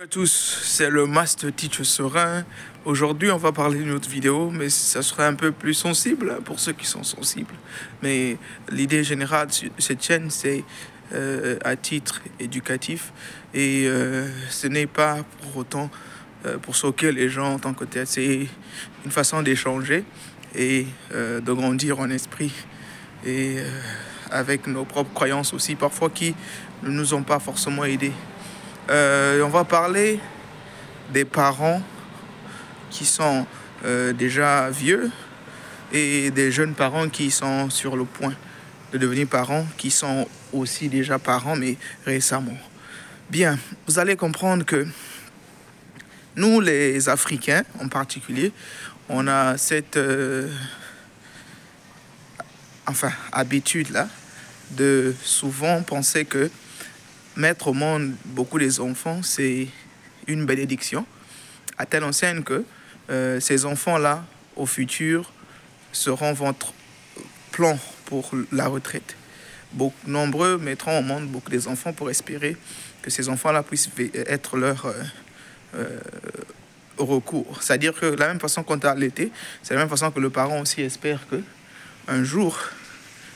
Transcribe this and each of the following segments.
Bonjour à tous, c'est le Master Teacher Serein. Aujourd'hui, on va parler d'une autre vidéo, mais ça sera un peu plus sensible pour ceux qui sont sensibles. Mais l'idée générale de cette chaîne, c'est à titre éducatif et ce n'est pas pour autant pour choquer les gens en tant que tel. C'est une façon d'échanger et de grandir en esprit et avec nos propres croyances aussi, parfois qui ne nous ont pas forcément aidés. On va parler des parents qui sont déjà vieux et des jeunes parents qui sont sur le point de devenir parents, qui sont aussi déjà parents, mais récemment. Bien, vous allez comprendre que nous, les Africains en particulier, on a cette habitude-là de souvent penser que mettre au monde beaucoup des enfants, c'est une bénédiction, à telle enseigne que ces enfants-là, au futur, seront votre plan pour la retraite. Nombreux mettront au monde beaucoup des enfants pour espérer que ces enfants-là puissent être leur recours. C'est-à-dire que la même façon qu'on t'a allaité, c'est la même façon que le parent aussi espère que un jour,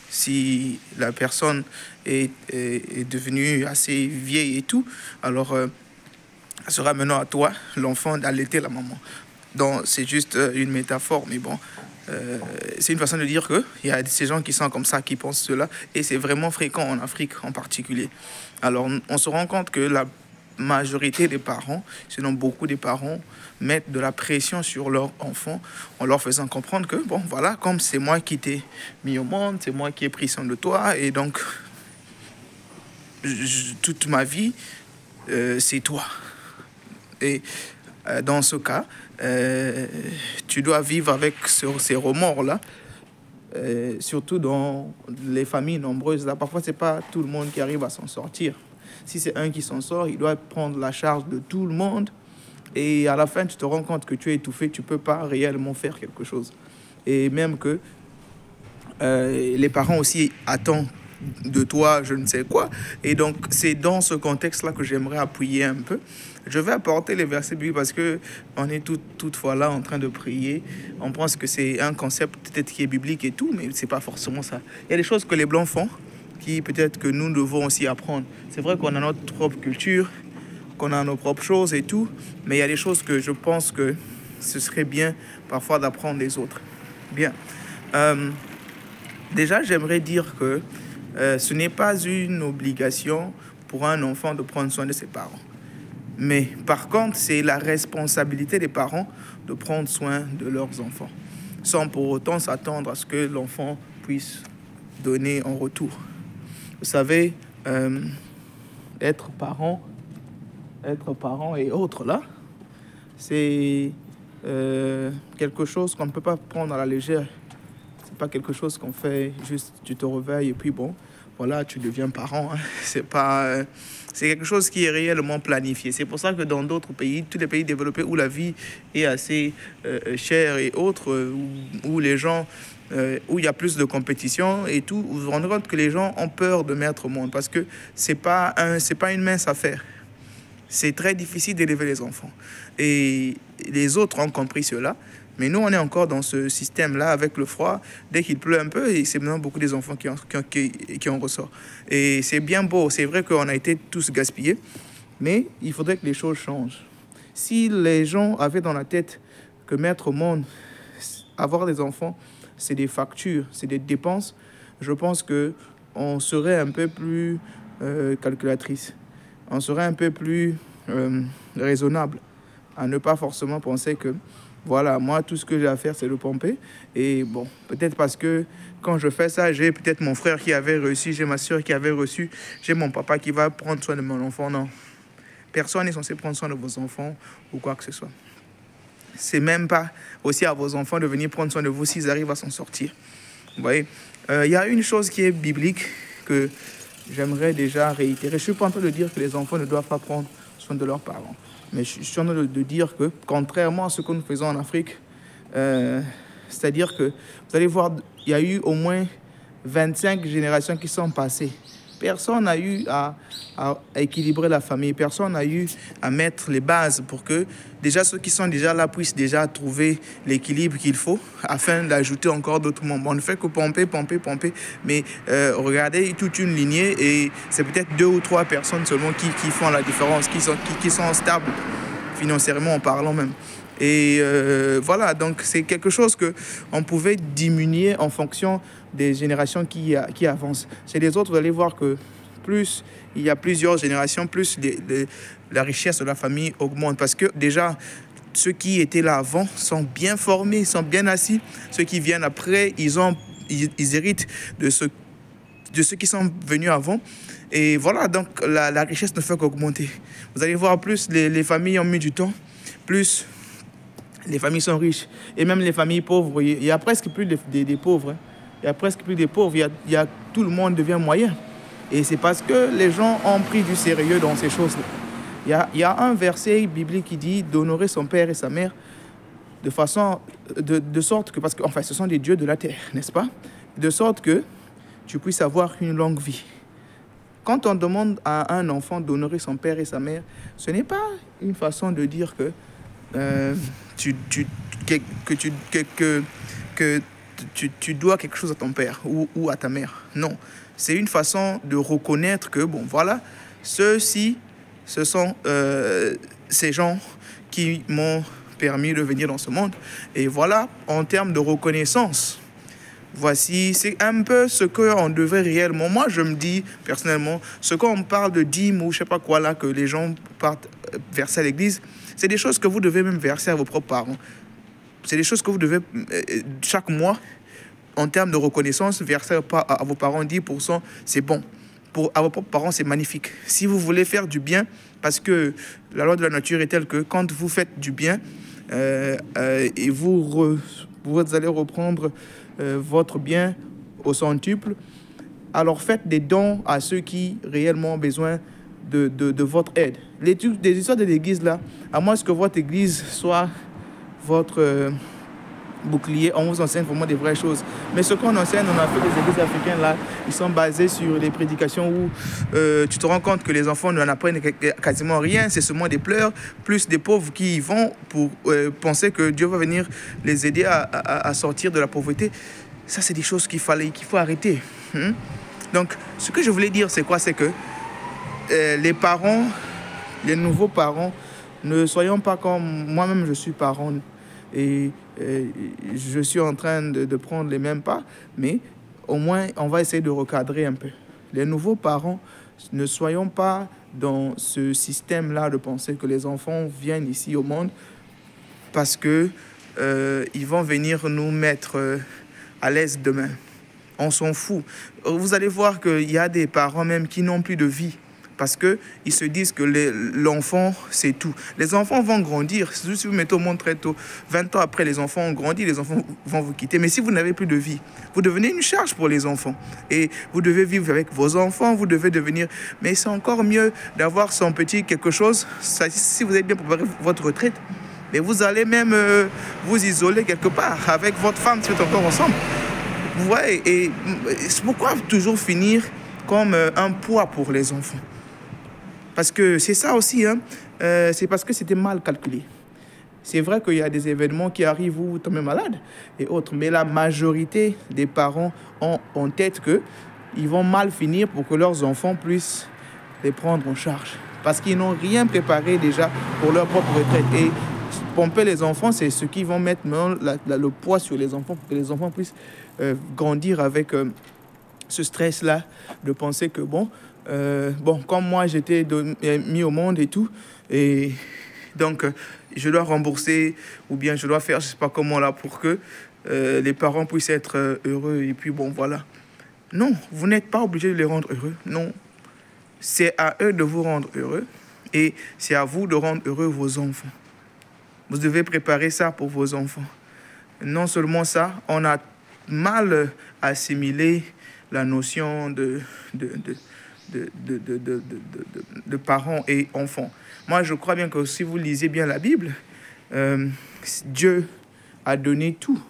si la personne est devenue assez vieille et tout, alors sera maintenant à toi, l'enfant, d'allaiter la maman. Donc c'est juste une métaphore, mais bon, c'est une façon de dire qu'il y a ces gens qui sont comme ça, qui pensent cela, et c'est vraiment fréquent en Afrique en particulier. Alors on se rend compte que la majorité des parents, sinon beaucoup des parents, mettent de la pression sur leurs enfants en leur faisant comprendre que, bon, voilà, comme c'est moi qui t'ai mis au monde, c'est moi qui ai pris soin de toi, et donc, toute ma vie, c'est toi. Et dans ce cas, tu dois vivre avec ces remords-là, surtout dans les familles nombreuses. Là, parfois, c'est pas tout le monde qui arrive à s'en sortir. Si c'est un qui s'en sort, il doit prendre la charge de tout le monde. Et à la fin, tu te rends compte que tu es étouffé, tu ne peux pas réellement faire quelque chose. Et même que les parents aussi attendent de toi je ne sais quoi. Et donc, c'est dans ce contexte-là que j'aimerais appuyer un peu. Je vais apporter les versets bibliques parce qu'on est toutefois là en train de prier. On pense que c'est un concept peut-être qui est biblique et tout, mais ce n'est pas forcément ça. Il y a des choses que les Blancs font qui peut-être que nous devons aussi apprendre. C'est vrai qu'on a notre propre culture, qu'on a nos propres choses et tout, mais il y a des choses que je pense que ce serait bien parfois d'apprendre des autres. Bien. Déjà, j'aimerais dire que ce n'est pas une obligation pour un enfant de prendre soin de ses parents. Mais par contre, c'est la responsabilité des parents de prendre soin de leurs enfants, sans pour autant s'attendre à ce que l'enfant puisse donner en retour. Vous savez, être parent et autres, là, c'est quelque chose qu'on ne peut pas prendre à la légère. C'est pas quelque chose qu'on fait juste, tu te réveilles et puis bon, voilà, tu deviens parent. Hein. C'est quelque chose qui est réellement planifié. C'est pour ça que dans d'autres pays, tous les pays développés où la vie est assez chère et autres, où les gens... où il y a plus de compétition et tout, vous vous rendez compte que les gens ont peur de mettre au monde parce que c'est pas une mince affaire. C'est très difficile d'élever les enfants. Et les autres ont compris cela. Mais nous, on est encore dans ce système-là avec le froid. Dès qu'il pleut un peu, et c'est maintenant beaucoup des enfants qui en ressortent. Et c'est bien beau. C'est vrai qu'on a été tous gaspillés. Mais il faudrait que les choses changent. Si les gens avaient dans la tête que mettre au monde, avoir des enfants, c'est des factures, c'est des dépenses, je pense qu'on serait un peu plus calculatrice. On serait un peu plus raisonnable à ne pas forcément penser que, voilà, moi, tout ce que j'ai à faire, c'est le pomper. Et bon, peut-être parce que quand je fais ça, j'ai peut-être mon frère qui avait reçu, j'ai ma soeur qui avait reçu, j'ai mon papa qui va prendre soin de mon enfant. Non, personne n'est censé prendre soin de vos enfants ou quoi que ce soit. C'est même pas aussi à vos enfants de venir prendre soin de vous s'ils arrivent à s'en sortir. Vous voyez, y a une chose qui est biblique que j'aimerais déjà réitérer. Je ne suis pas en train de dire que les enfants ne doivent pas prendre soin de leurs parents. Mais je suis en train de dire que, contrairement à ce que nous faisons en Afrique, c'est-à-dire que, vous allez voir, il y a eu au moins 25 générations qui sont passées Personne n'a eu à équilibrer la famille. Personne n'a eu à mettre les bases pour que déjà ceux qui sont déjà là puissent déjà trouver l'équilibre qu'il faut afin d'ajouter encore d'autres membres. On ne fait que pomper, mais regardez toute une lignée et c'est peut-être 2 ou 3 personnes seulement qui font la différence, qui sont stables financièrement en parlant même. Et voilà, donc c'est quelque chose qu'on pouvait diminuer en fonction des générations qui avancent. Chez les autres, vous allez voir que plus il y a plusieurs générations, plus la richesse de la famille augmente. Parce que déjà, ceux qui étaient là avant sont bien formés, sont bien assis. Ceux qui viennent après, ils héritent de ceux qui sont venus avant. Et voilà, donc la richesse ne fait qu'augmenter. Vous allez voir, plus les familles ont mis du temps, plus les familles sont riches. Et même les familles pauvres, il n'y a presque plus des pauvres. Il y a presque plus des pauvres. Tout le monde devient moyen. Et c'est parce que les gens ont pris du sérieux dans ces choses-là. Il y a un verset biblique qui dit d'honorer son père et sa mère de sorte que, parce que enfin, ce sont des dieux de la terre, n'est-ce pas? De sorte que tu puisses avoir une longue vie. Quand on demande à un enfant d'honorer son père et sa mère, ce n'est pas une façon de dire que tu dois quelque chose à ton père ou à ta mère. Non, c'est une façon de reconnaître que, bon, voilà, ceux-ci, ce sont ces gens qui m'ont permis de venir dans ce monde. Et voilà, en termes de reconnaissance, voici, c'est un peu ce qu'on devrait réellement. Moi, je me dis, personnellement, ce qu'on parle de dîmes ou je ne sais pas quoi là, que les gens partent verser à l'église, c'est des choses que vous devez même verser à vos propres parents. C'est des choses que vous devez, chaque mois, en termes de reconnaissance, verser à vos parents 10%, c'est bon. À vos propres parents, c'est magnifique. Si vous voulez faire du bien, parce que la loi de la nature est telle que quand vous faites du bien, et vous allez reprendre votre bien au centuple, alors faites des dons à ceux qui réellement ont besoin de votre aide. Des histoires de l'église, là, à moins que votre église soit votre bouclier, on vous enseigne vraiment des vraies choses. Mais ce qu'on enseigne, on a fait des églises africaines, là, ils sont basés sur les prédications où tu te rends compte que les enfants n'en apprennent quasiment rien, c'est seulement des pleurs, plus des pauvres qui y vont pour penser que Dieu va venir les aider à sortir de la pauvreté. Ça, c'est des choses qu'il faut arrêter. Donc, ce que je voulais dire, c'est quoi? C'est que les parents, les nouveaux parents, ne soyons pas comme moi-même, je suis parent et je suis en train de prendre les mêmes pas, mais au moins, on va essayer de recadrer un peu. Les nouveaux parents, ne soyons pas dans ce système-là de penser que les enfants viennent ici au monde parce que ils vont venir nous mettre à l'aise demain. On s'en fout. Vous allez voir qu'il y a des parents même qui n'ont plus de vie parce qu'ils se disent que l'enfant, c'est tout. Les enfants vont grandir. Si vous mettez au monde très tôt, 20 ans après, les enfants ont grandi, les enfants vont vous quitter. Mais si vous n'avez plus de vie, vous devenez une charge pour les enfants. Et vous devez vivre avec vos enfants, vous devez devenir... Mais c'est encore mieux d'avoir son petit quelque chose. Si vous êtes bien préparé votre retraite, mais vous allez même vous isoler quelque part avec votre femme si vous êtes encore ensemble. Vous voyez, et pourquoi toujours finir comme un poids pour les enfants? Parce que c'est ça aussi, hein? C'est parce que c'était mal calculé. C'est vrai qu'il y a des événements qui arrivent où vous tombez malade et autres, mais la majorité des parents ont en tête qu'ils vont mal finir pour que leurs enfants puissent les prendre en charge. Parce qu'ils n'ont rien préparé déjà pour leur propre retraite. Et pomper les enfants, c'est ce qui vont mettre le poids sur les enfants pour que les enfants puissent grandir avec ce stress-là de penser que comme moi j'étais mis au monde et tout, et donc je dois rembourser ou bien je dois faire je sais pas comment là pour que les parents puissent être heureux et puis bon voilà. Non, vous n'êtes pas obligé de les rendre heureux, non. C'est à eux de vous rendre heureux et c'est à vous de rendre heureux vos enfants. Vous devez préparer ça pour vos enfants. Non seulement ça, on a mal assimilé la notion de parents et enfants. Moi, je crois bien que si vous lisez bien la Bible, Dieu a donné tout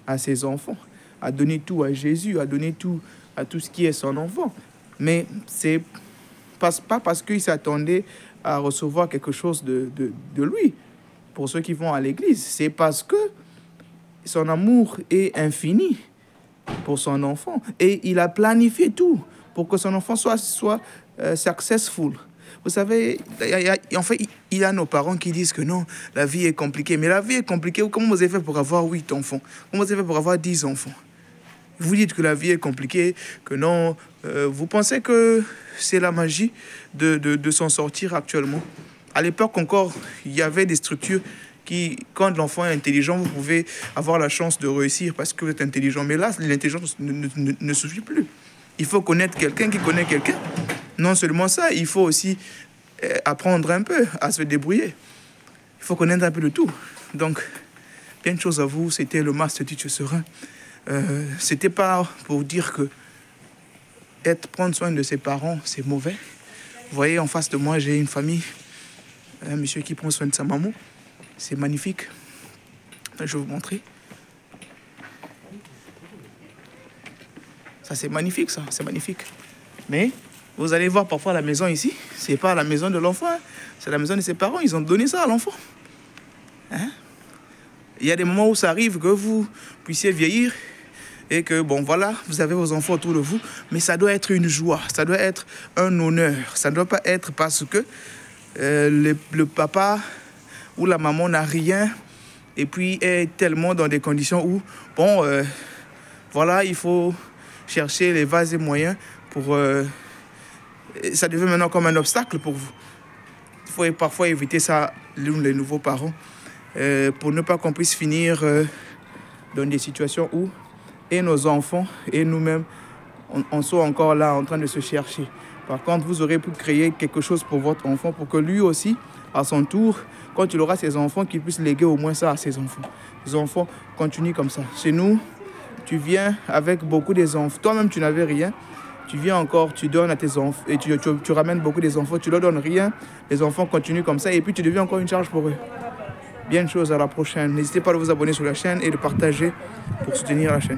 à ses enfants, a donné tout à Jésus, a donné tout à tout ce qui est son enfant. Mais c'est pas parce qu'il s'attendait à recevoir quelque chose de lui, pour ceux qui vont à l'église. C'est parce que son amour est infini pour son enfant. Et il a planifié tout pour que son enfant soit successful. Vous savez, en fait, il y a nos parents qui disent que non, la vie est compliquée. Mais la vie est compliquée. Comment vous avez fait pour avoir 8 enfants? Comment vous avez fait pour avoir 10 enfants? Vous dites que la vie est compliquée, que non. Vous pensez que c'est la magie de s'en sortir actuellement? À l'époque encore, il y avait des structures qui, quand l'enfant est intelligent, vous pouvez avoir la chance de réussir parce que vous êtes intelligent. Mais là, l'intelligence ne suffit plus. Il faut connaître quelqu'un qui connaît quelqu'un. Non seulement ça, il faut aussi apprendre un peu à se débrouiller. Il faut connaître un peu de tout. Donc, bien de choses à vous. C'était le Master Teacher Serein. C'était pas pour dire que prendre soin de ses parents, c'est mauvais. Vous voyez, en face de moi, j'ai une famille, un monsieur qui prend soin de sa maman. C'est magnifique. Je vais vous montrer. Ça, c'est magnifique, ça. C'est magnifique. Mais vous allez voir parfois la maison ici. C'est pas la maison de l'enfant. Hein. C'est la maison de ses parents. Ils ont donné ça à l'enfant. Hein? Il y a des moments où ça arrive que vous puissiez vieillir et que, bon, voilà, vous avez vos enfants autour de vous. Mais ça doit être une joie. Ça doit être un honneur. Ça ne doit pas être parce que le papa ou la maman n'a rien et puis est tellement dans des conditions où, bon, voilà, il faut chercher les vases et moyens pour... ça devient maintenant comme un obstacle pour vous. Il faut parfois éviter ça, les nouveaux parents, pour ne pas qu'on puisse finir dans des situations où et nos enfants et nous-mêmes, on soit encore là en train de se chercher. Par contre, vous aurez pu créer quelque chose pour votre enfant pour que lui aussi, à son tour, quand il aura ses enfants, qu'il puisse léguer au moins ça à ses enfants. Les enfants continuent comme ça. Chez nous, tu viens avec beaucoup des enfants. Toi-même, tu n'avais rien. Tu viens encore, tu donnes à tes enfants et tu ramènes beaucoup des enfants. Tu leur donnes rien. Les enfants continuent comme ça et puis tu deviens encore une charge pour eux. Bien de choses, à la prochaine. N'hésitez pas à vous abonner sur la chaîne et de partager pour soutenir la chaîne.